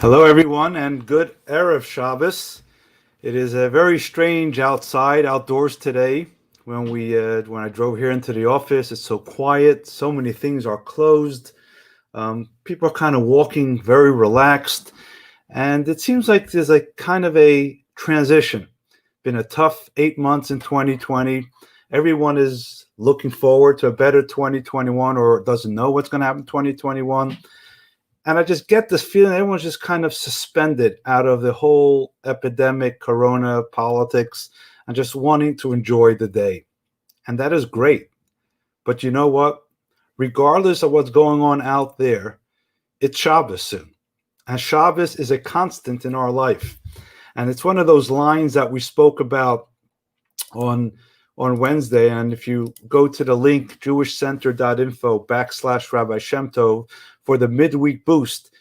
Hello, everyone, and good Erev Shabbos. It is very strange outdoors today. When I drove here into the office, it's so quiet. So many things are closed. People are kind of walking very relaxed, and it seems like there's like kind of a transition. Been a tough 8 months in 2020. Everyone is looking forward to a better 2021, or doesn't know what's going to happen in 2021. And I just get this feeling everyone's just kind of suspended out of the whole epidemic, corona politics, and just wanting to enjoy the day. And that is great. But you know what? Regardless of what's going on out there, it's Shabbos soon. And Shabbos is a constant in our life. And it's one of those lines that we spoke about on Wednesday. And if you go to the link, jewishcenter.info/Rabbi Shem Tov, for the midweek boost,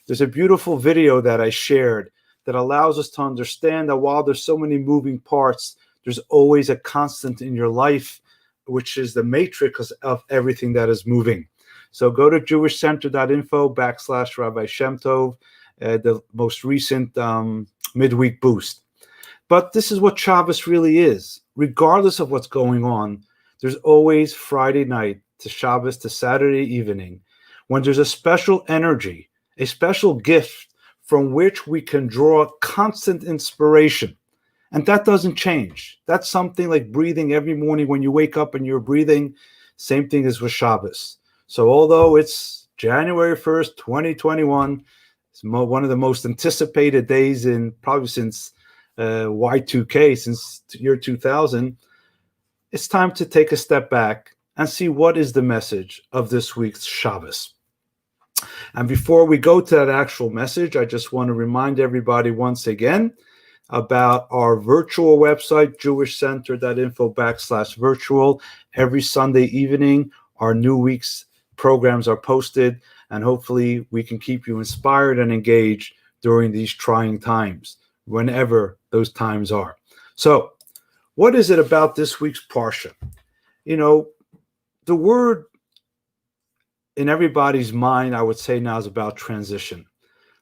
there's a beautiful video that I shared that allows us to understand that while there's so many moving parts, there's always a constant in your life, which is the matrix of everything that is moving. So go to jewishcenter.info/Rabbi Shem Tov, the most recent midweek boost. But this is what Shabbos really is. Regardless of what's going on, there's always Friday night to Shabbos to Saturday evening, when there's a special energy, a special gift from which we can draw constant inspiration. And that doesn't change. That's something like breathing every morning when you wake up and you're breathing. Same thing as with Shabbos. So although it's January 1st, 2021, it's one of the most anticipated days in probably since Y2K, since year 2000, it's time to take a step back and see what is the message of this week's Shabbos. And before we go to that actual message, I just want to remind everybody once again about our virtual website, jewishcenter.info/virtual. Every Sunday evening, our new week's programs are posted, and hopefully we can keep you inspired and engaged during these trying times, whenever those times are. So, what is it about this week's Parsha? You know, the word in everybody's mind, I would say now, is about transition.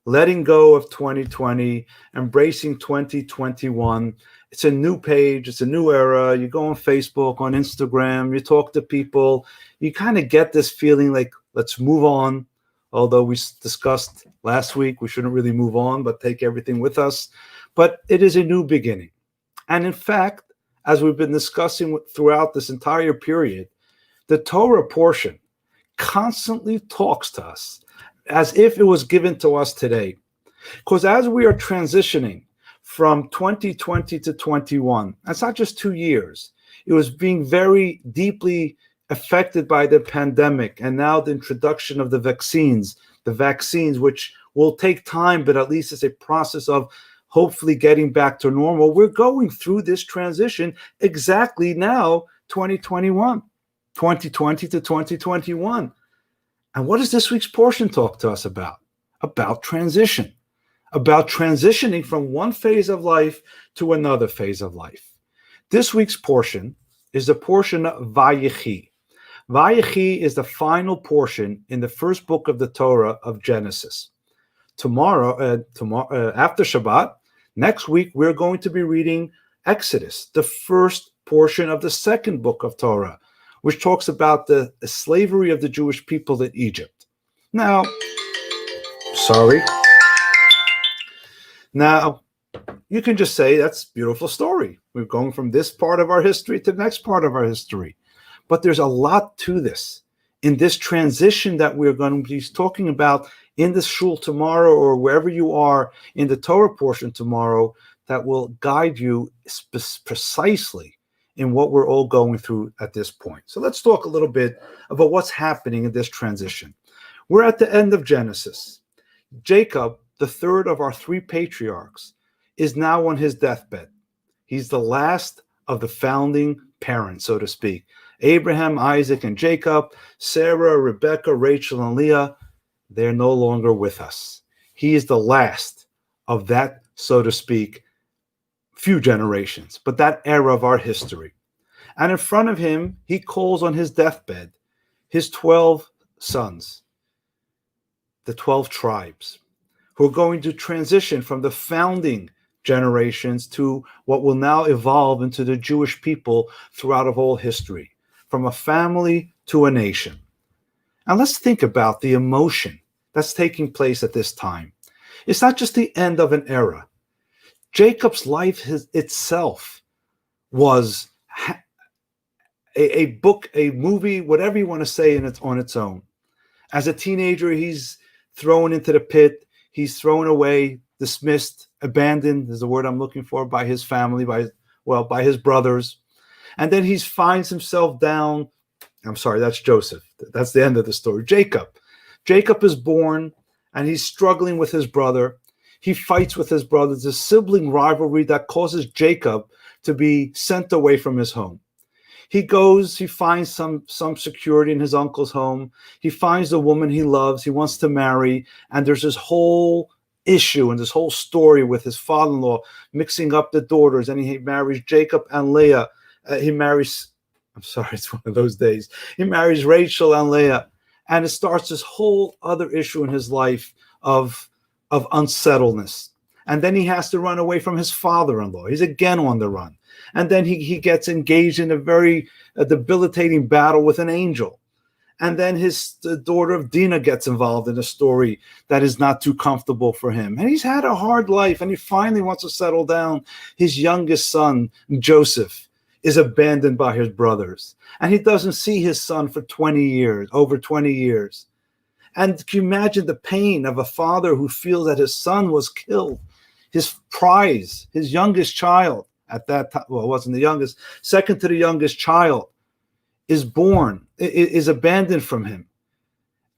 Letting go of 2020, embracing 2021. It's a new page, it's a new era. You go on Facebook, on Instagram, you talk to people, you kind of get this feeling like, let's move on. Although we discussed last week, we shouldn't really move on, but take everything with us. But it is a new beginning. And in fact, as we've been discussing throughout this entire period, the Torah portion constantly talks to us as if it was given to us today. Because as we are transitioning from 2020 to 21, that's not just 2 years. It was being very deeply affected by the pandemic, and now the introduction of the vaccines, which will take time, but at least it's a process of hopefully getting back to normal. We're going through this transition exactly now, 2020 to 2021. And what does this week's portion talk to us about? About transition, about transitioning from one phase of life to another phase of life. This week's portion is the portion of Vayechi. Vayechi is the final portion in the first book of the Torah of Genesis. Tomorrow, after Shabbat, next week, we're going to be reading Exodus, the first portion of the second book of Torah, which talks about the slavery of the Jewish people in Egypt. Now, you can just say that's a beautiful story. We're going from this part of our history to the next part of our history. But there's a lot to this. In this transition that we're going to be talking about in the shul tomorrow, or wherever you are in the Torah portion tomorrow, that will guide you precisely in what we're all going through at this point. So let's talk a little bit about what's happening in this transition. We're at the end of Genesis. Jacob, the third of our three patriarchs, is now on his deathbed. He's the last of the founding parents, so to speak. Abraham, Isaac, and Jacob, Sarah, Rebecca, Rachel, and Leah, they're no longer with us. He is the last of that, so to speak, few generations, but that era of our history. And in front of him, he calls on his deathbed his 12 sons, the 12 tribes, who are going to transition from the founding generations to what will now evolve into the Jewish people throughout of all history, from a family to a nation. And let's think about the emotion that's taking place at this time. It's not just the end of an era. Jacob's life itself was a book, a movie, whatever you want to say on its own. As a teenager, he's thrown into the pit. He's thrown away, dismissed, abandoned is the word I'm looking for, by his family, by his brothers. And then he finds himself down. I'm sorry, that's Joseph. That's the end of the story. Jacob is born, and he's struggling with his brother. He fights with his brother. There's a sibling rivalry that causes Jacob to be sent away from his home. He finds some security in his uncle's home. He finds the woman he loves, he wants to marry, and there's this whole issue and this whole story with his father-in-law mixing up the daughters, and he marries Jacob and Leah. It's one of those days. He marries Rachel and Leah, and it starts this whole other issue in his life of unsettledness. And then he has to run away from his father-in-law. He's again on the run. And then he gets engaged in a very debilitating battle with an angel. And then the daughter of Dinah gets involved in a story that is not too comfortable for him. And he's had a hard life, and he finally wants to settle down. His youngest son, Joseph, is abandoned by his brothers. And he doesn't see his son for over 20 years. And can you imagine the pain of a father who feels that his son was killed? His prize, his youngest child at that time, well, it wasn't the youngest, second to the youngest child, is abandoned from him.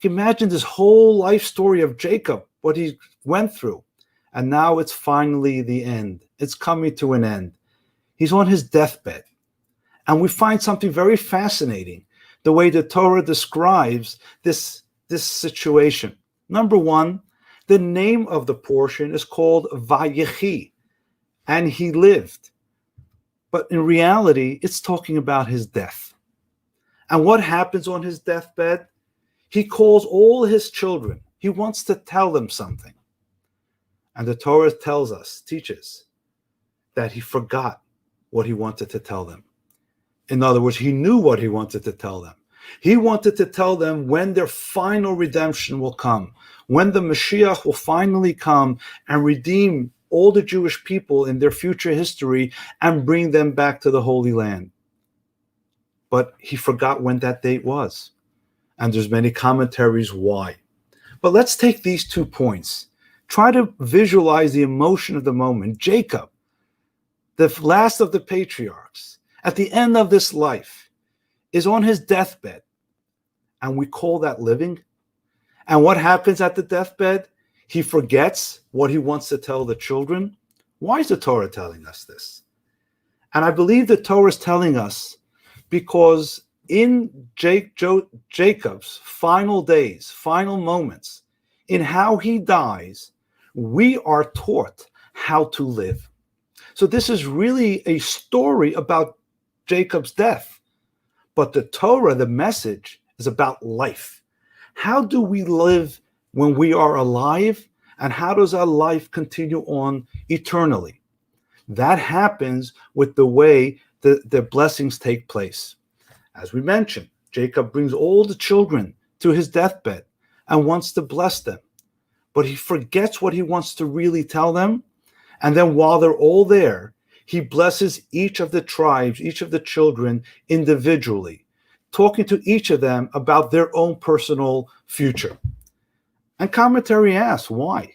Can you imagine this whole life story of Jacob, what he went through? And now it's finally the end. It's coming to an end. He's on his deathbed. And we find something very fascinating, the way the Torah describes this situation. Number one, the name of the portion is called Vayechi, and he lived. But in reality, it's talking about his death. And what happens on his deathbed? He calls all his children. He wants to tell them something. And the Torah teaches that he forgot what he wanted to tell them. In other words, he knew what he wanted to tell them. He wanted to tell them when their final redemption will come, when the Mashiach will finally come and redeem all the Jewish people in their future history and bring them back to the Holy Land. But he forgot when that date was. And there's many commentaries why. But let's take these 2 points. Try to visualize the emotion of the moment. Jacob, the last of the patriarchs, at the end of this life, is on his deathbed. And we call that living. And what happens at the deathbed? He forgets what he wants to tell the children. Why is the Torah telling us this? And I believe the Torah is telling us because in Jacob's final days, final moments, in how he dies, we are taught how to live. So this is really a story about Jacob's death. But the Torah, the message, is about life. How do we live when we are alive? And how does our life continue on eternally? That happens with the way the blessings take place. As we mentioned, Jacob brings all the children to his deathbed and wants to bless them. But he forgets what he wants to really tell them. And then while they're all there, he blesses each of the tribes, each of the children individually, talking to each of them about their own personal future. And commentary asks, why?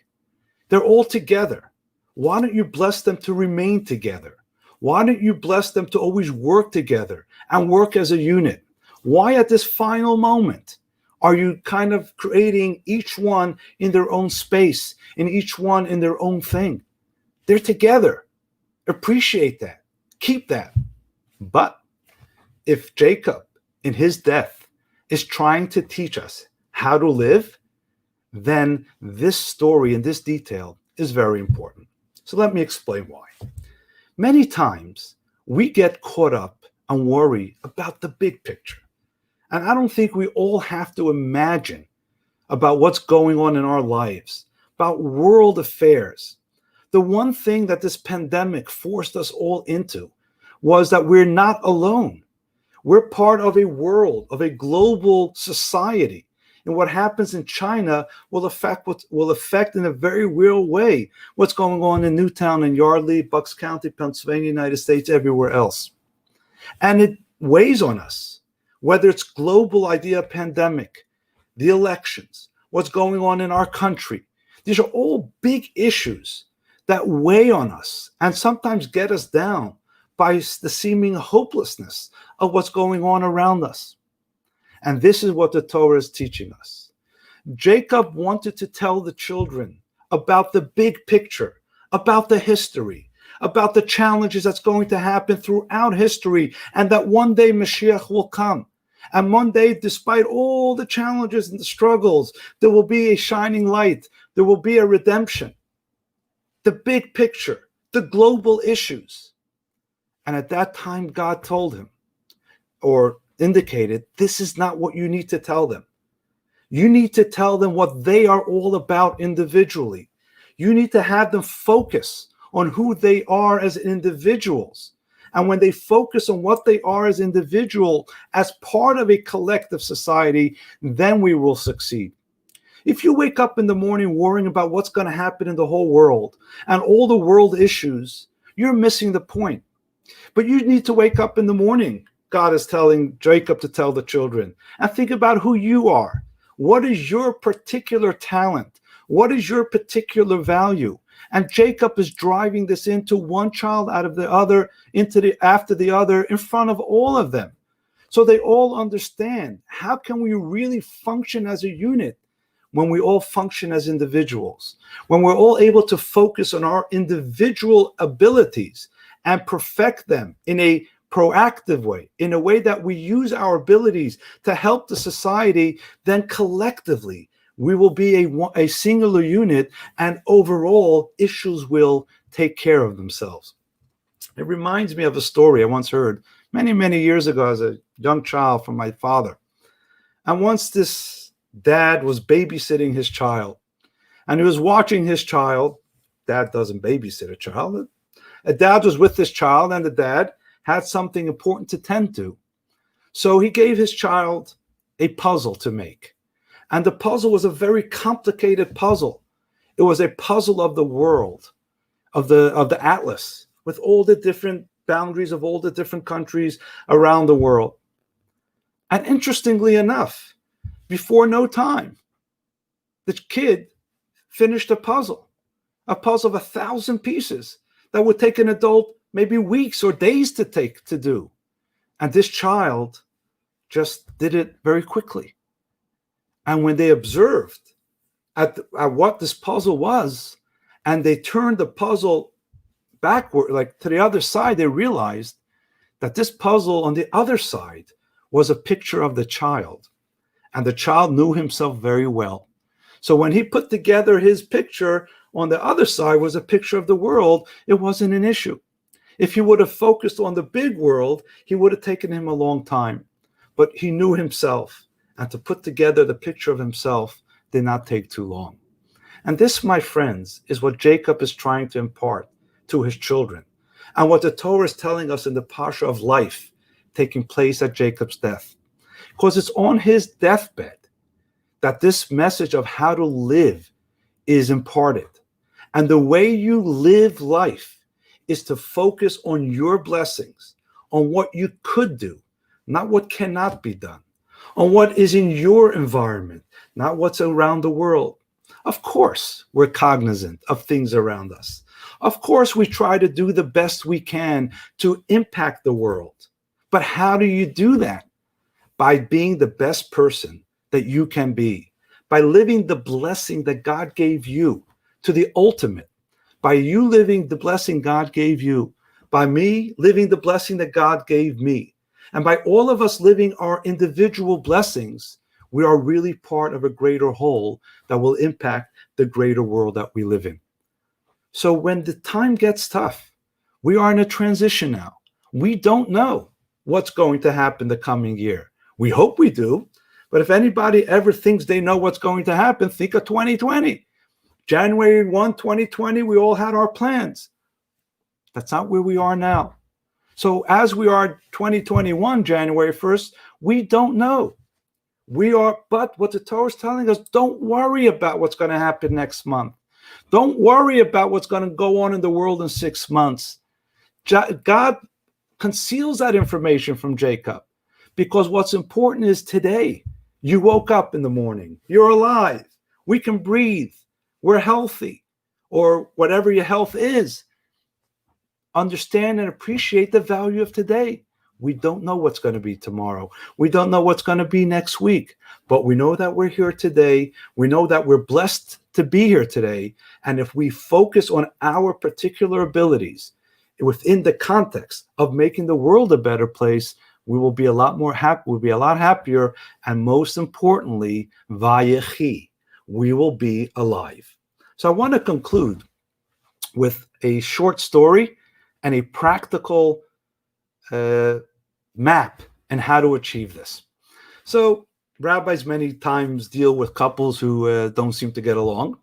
They're all together. Why don't you bless them to remain together? Why don't you bless them to always work together and work as a unit? Why at this final moment are you kind of creating each one in their own space and each one in their own thing? They're together. Appreciate that. Keep that. But if Jacob, in his death, is trying to teach us how to live, then this story and this detail is very important. So let me explain why. Many times we get caught up and worry about the big picture. And I don't think we all have to imagine about what's going on in our lives. about world affairs. The one thing that this pandemic forced us all into was that we're not alone. We're part of a world, of a global society. And what happens in China will affect in a very real way what's going on in Newtown and Yardley, Bucks County, Pennsylvania, United States, everywhere else. And it weighs on us, whether it's global idea pandemic, the elections, what's going on in our country. These are all big issues that weigh on us and sometimes get us down by the seeming hopelessness of what's going on around us. And this is what the Torah is teaching us. Jacob wanted to tell the children about the big picture, about the history, about the challenges that's going to happen throughout history, and that one day Mashiach will come. And one day, despite all the challenges and the struggles, there will be a shining light. There will be a redemption. The big picture, the global issues. And at that time, God told him, or indicated, this is not what you need to tell them. You need to tell them what they are all about individually. You need to have them focus on who they are as individuals. And when they focus on what they are as individual, as part of a collective society, then we will succeed. If you wake up in the morning worrying about what's going to happen in the whole world and all the world issues, you're missing the point. But you need to wake up in the morning, God is telling Jacob to tell the children, and think about who you are. What is your particular talent? What is your particular value? And Jacob is driving this into one child out of the other, after the other, in front of all of them. So they all understand, how can we really function as a unit when we all function as individuals? When we're all able to focus on our individual abilities and perfect them in a proactive way, in a way that we use our abilities to help the society, then collectively we will be a singular unit, and overall issues will take care of themselves. It reminds me of a story I once heard many, many years ago as a young child from my father. And once this dad was babysitting his child, and he was watching his child. Dad doesn't babysit a child. A dad was with this child, and the dad had something important to tend to. So he gave his child a puzzle to make. And the puzzle was a very complicated puzzle. It was a puzzle of the world, of the atlas, with all the different boundaries of all the different countries around the world. And interestingly enough, before no time, the kid finished a puzzle of 1,000 pieces that would take an adult maybe weeks or days to do. And this child just did it very quickly. And when they observed at what this puzzle was, and they turned the puzzle backward, like to the other side, they realized that this puzzle on the other side was a picture of the child. And the child knew himself very well. So when he put together his picture, on the other side was a picture of the world, it wasn't an issue. If he would have focused on the big world, he would have taken him a long time. But he knew himself, and to put together the picture of himself did not take too long. And this, my friends, is what Jacob is trying to impart to his children, and what the Torah is telling us in the Parsha of life taking place at Jacob's death. Because it's on his deathbed that this message of how to live is imparted. And the way you live life is to focus on your blessings, on what you could do, not what cannot be done, on what is in your environment, not what's around the world. Of course, we're cognizant of things around us. Of course, we try to do the best we can to impact the world. But how do you do that? By being the best person that you can be, by living the blessing that God gave you to the ultimate, by you living the blessing God gave you, by me living the blessing that God gave me, and by all of us living our individual blessings, we are really part of a greater whole that will impact the greater world that we live in. So when the time gets tough, we are in a transition now. We don't know what's going to happen the coming year. We hope we do, but if anybody ever thinks they know what's going to happen, think of 2020. January 1, 2020, we all had our plans. That's not where we are now. So as we are 2021, January 1st, we don't know. But what the Torah is telling us, don't worry about what's going to happen next month. Don't worry about what's going to go on in the world in 6 months. God conceals that information from Jacob because what's important is today. You woke up in the morning. You're alive. We can breathe. We're healthy, or whatever your health is. Understand and appreciate the value of today. We don't know what's going to be tomorrow. We don't know what's going to be next week, but we know that we're here today. We know that we're blessed to be here today. And if we focus on our particular abilities within the context of making the world a better place, we will be a lot more happy. We'll be a lot happier. And most importantly, vayechi, we will be alive. So I want to conclude with a short story and a practical map and how to achieve this. So rabbis many times deal with couples who don't seem to get along.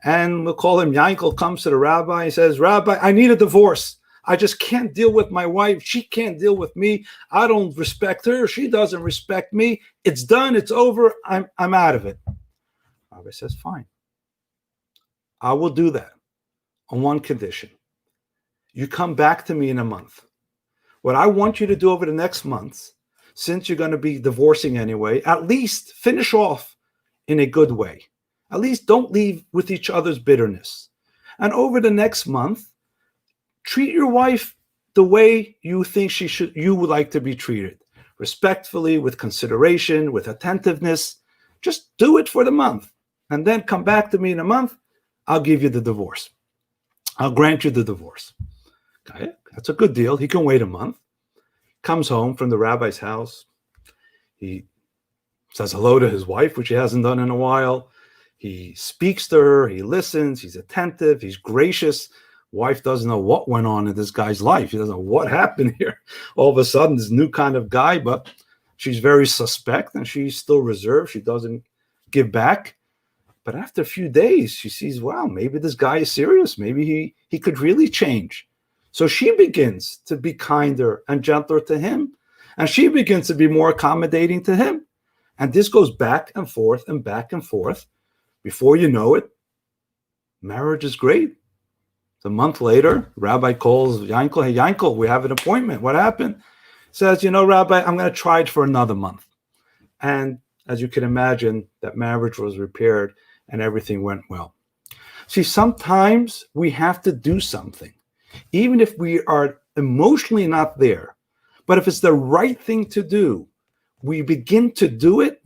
And we'll call him Yankel, comes to the rabbi and says, Rabbi, I need a divorce. I just can't deal with my wife. She can't deal with me. I don't respect her. She doesn't respect me. It's done. It's over. I'm out of it. Rabbi says, fine. I will do that on one condition. You come back to me in a month. What I want you to do over the next months, since you're going to be divorcing anyway, at least finish off in a good way. At least don't leave with each other's bitterness. And over the next month, treat your wife the way you think you would like to be treated. Respectfully, with consideration, with attentiveness. Just do it for the month. And then come back to me in a month. I'll give you the divorce. I'll grant you the divorce. Okay, that's a good deal. He can wait a month. Comes home from the rabbi's house. He says hello to his wife, which he hasn't done in a while. He speaks to her. He listens. He's attentive. He's gracious. Wife doesn't know what went on in this guy's life. He doesn't know what happened here. All of a sudden, this new kind of guy, but she's very suspect and she's still reserved. She doesn't give back. But after a few days, she sees, wow, maybe this guy is serious. Maybe he could really change. So she begins to be kinder and gentler to him. And she begins to be more accommodating to him. And this goes back and forth and back and forth. Before you know it, marriage is great. A month later, Rabbi calls Yankel. Hey, Yankel, we have an appointment. What happened? Says, Rabbi, I'm going to try it for another month. And as you can imagine, that marriage was repaired and everything went well. See, sometimes we have to do something, even if we are emotionally not there. But if it's the right thing to do, we begin to do it,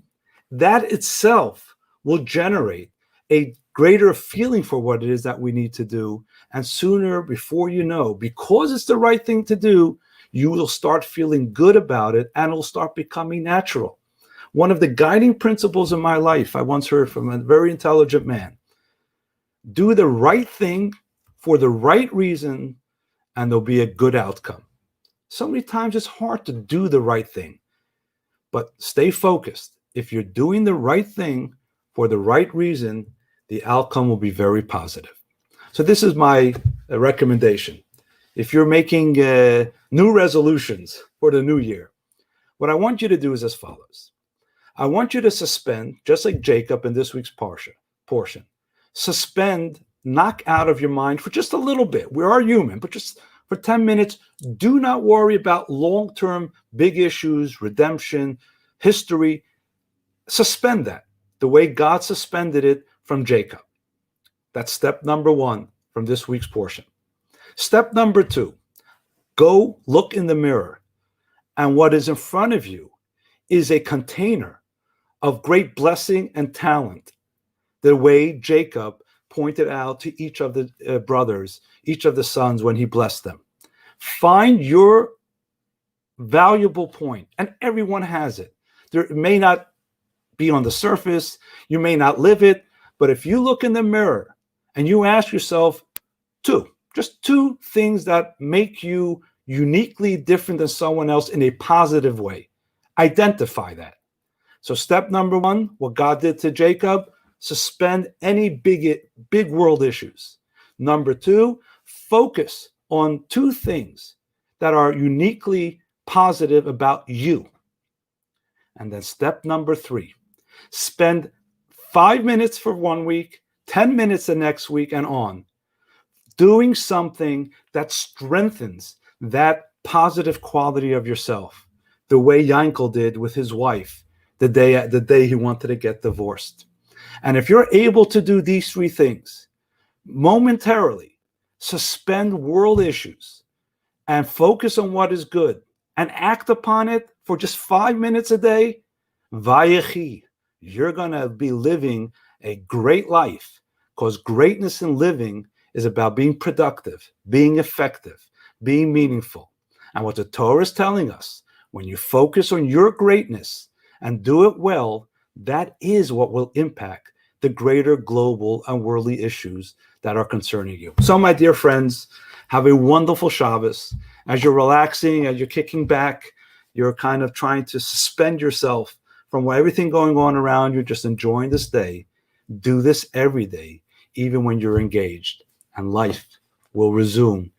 that itself will generate a greater feeling for what it is that we need to do. And sooner, before you know, because it's the right thing to do, you will start feeling good about it and it'll start becoming natural. One of the guiding principles in my life, I once heard from a very intelligent man, do the right thing for the right reason and there'll be a good outcome. So many times it's hard to do the right thing, but stay focused. If you're doing the right thing for the right reason, the outcome will be very positive. So this is my recommendation. If you're making new resolutions for the new year, what I want you to do is as follows. I want you to suspend, just like Jacob in this week's portion, suspend, knock out of your mind for just a little bit. We are human, but just for 10 minutes, do not worry about long-term big issues, redemption, history. Suspend that the way God suspended it from Jacob. That's step number 1 from this week's portion. Step number 2, go look in the mirror. And what is in front of you is a container of great blessing and talent, the way Jacob pointed out to each of the brothers, each of the sons when he blessed them. Find your valuable point, and everyone has it. It may not be on the surface, you may not live it, but if you look in the mirror and you ask yourself just two things that make you uniquely different than someone else in a positive way, identify that. So step number 1, what God did to Jacob, suspend any big world issues. Number two, focus on two things that are uniquely positive about you. And then step number three, spend 5 minutes for 1 week, 10 minutes the next week, and on, doing something that strengthens that positive quality of yourself, the way Yankel did with his wife the day he wanted to get divorced. And if you're able to do these three things, momentarily suspend world issues and focus on what is good and act upon it for just 5 minutes a day, vayechi, you're going to be living a great life, because greatness in living is about being productive, being effective, being meaningful. And what the Torah is telling us, when you focus on your greatness and do it well, that is what will impact the greater global and worldly issues that are concerning you. So, my dear friends, have a wonderful Shabbos. As you're relaxing, as you're kicking back, you're kind of trying to suspend yourself from everything going on around you, just enjoying this day. Do this every day, even when you're engaged, and life will resume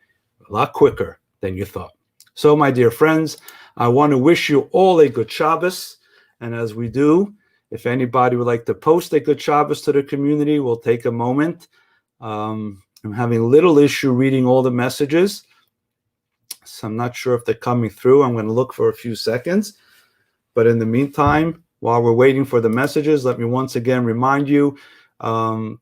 a lot quicker than you thought. So, my dear friends, I want to wish you all a good Shabbos. And as we do, if anybody would like to post a good Shabbos to the community, we'll take a moment. I'm having a little issue reading all the messages, so I'm not sure if they're coming through. I'm going to look for a few seconds. But in the meantime, while we're waiting for the messages, let me once again remind you to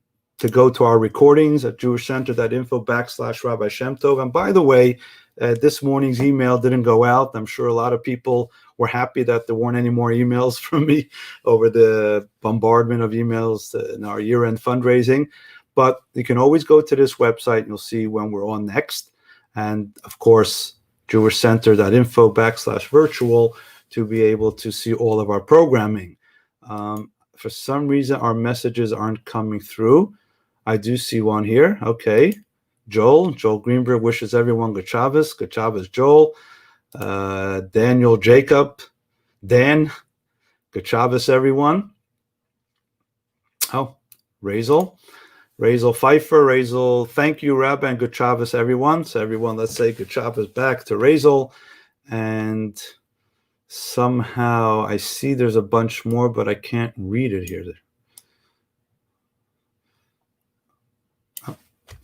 go to our recordings at jewishcenter.info/Rabbi Shem Tov. And by the way, this morning's email didn't go out. I'm sure a lot of people were happy that there weren't any more emails from me over the bombardment of emails in our year-end fundraising. But you can always go to this website and you'll see when we're on next. And of course, jewishcenter.info/virtual to be able to see all of our programming. For some reason, our messages aren't coming through. I do see one here. Okay. Joel Greenberg wishes everyone good Shabbos. Good Shabbos, Joel. Daniel Jacob. Dan. Good Shabbos, everyone. Oh, Razel Pfeiffer. Razel, thank you, Rabbi, and good Shabbos, everyone. So everyone, let's say good Shabbos back to Razel. And somehow I see there's a bunch more, but I can't read it here.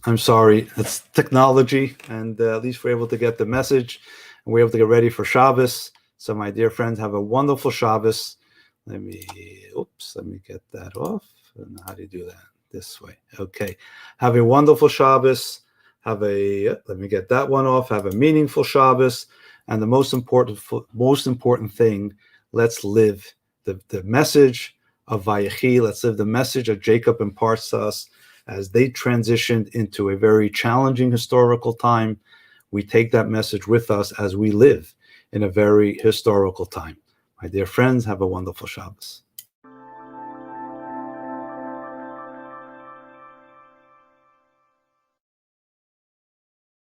I'm sorry, it's technology, and at least we're able to get the message, and we're able to get ready for Shabbos. So my dear friends, have a wonderful Shabbos. Let me get that off. How do you do that? This way. Okay. Have a wonderful Shabbos. Let me get that one off. Have a meaningful Shabbos. And the most important thing, let's live the message of Vayechi. Let's live the message that Jacob imparts to us as they transitioned into a very challenging historical time. We take that message with us as we live in a very historical time. My dear friends, have a wonderful Shabbos.